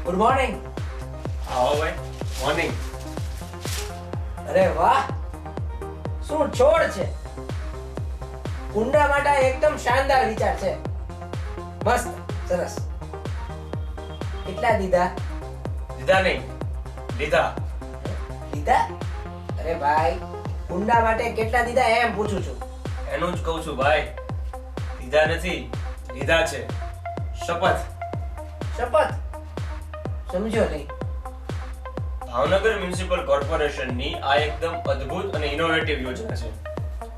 Good morning. આવો ભાઈ, morning. અરે વાહ, શું છોડ છે. કુંડા માટે એકદમ શાનદાર વિચાર છે. મસ્ત, સરસ. કેટલા દીધા? દીધા નહીં, લીધા. દીધા? અરે ભાઈ, કુંડા માટે કેટલા દીધા એમ પૂછું છું. એનું જ કહું છું ભાઈ. દીધા નથી, લીધા છે. શપથ. શપથ? સમજો નહીં. ભાવનગર મ્યુનિસિપલ કોર્પોરેશનની આ એકદમ અદ્ભુત અને ઇનોવેટિવ યોજના છે,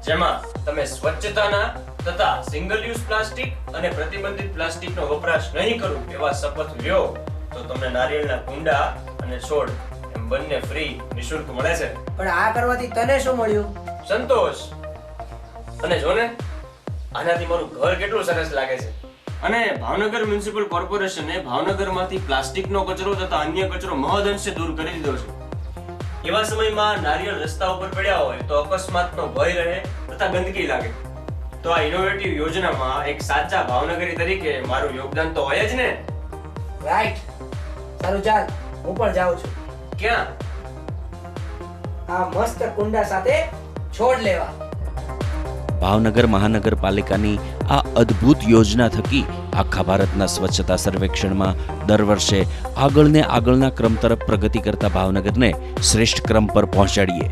જેમાં તમે સ્વચ્છતાના તથા સિંગલ યુઝ પ્લાસ્ટિક અને પ્રતિબંધિત પ્લાસ્ટિકનો વપરાશ નહીં કરો એવા શપથ લ્યો તો તમને નારિયેળના કુંડા અને છોડ એમ બંને ફ્રી નિઃશુલ્ક મળે છે. પણ આ કરવાથી તને શું મળ્યું? સંતોષ. અને જો ને, આનાથી મારું ઘર કેટલું સરસ લાગે છે. અને ભાવનગર મ્યુનિસિપલ કોર્પોરેશને ભાવનગરમાંથી પ્લાસ્ટિકનો કચરો તથા અન્ય કચરો મહદઅંશે દૂર કરી દીધો છે. એવા સમયમાં નારિયેળ રસ્તા ઉપર પડ્યા હોય તો અકસ્માતનો ભય રહે તથા ગંદકી લાગે. તો આ ઇનોવેટિવ યોજનામાં એક સાચા ભાવનગરી તરીકે મારું યોગદાન તો હોય જ ને. રાઈટ. સારું, ચાલ, હું પણ જાઉં છું. ક્યાં? આ મસ્ત કુંડા સાથે છોડ લેવા. ભાવનગર મહાનગરપાલિકાની આ અદ્ભુત યોજના થકી આખા ભારતના સ્વચ્છતા સર્વેક્ષણમાં દર વર્ષે આગળના ક્રમ તરફ પ્રગતિ કરતા ભાવનગરને શ્રેષ્ઠ ક્રમ પર પહોંચાડીએ.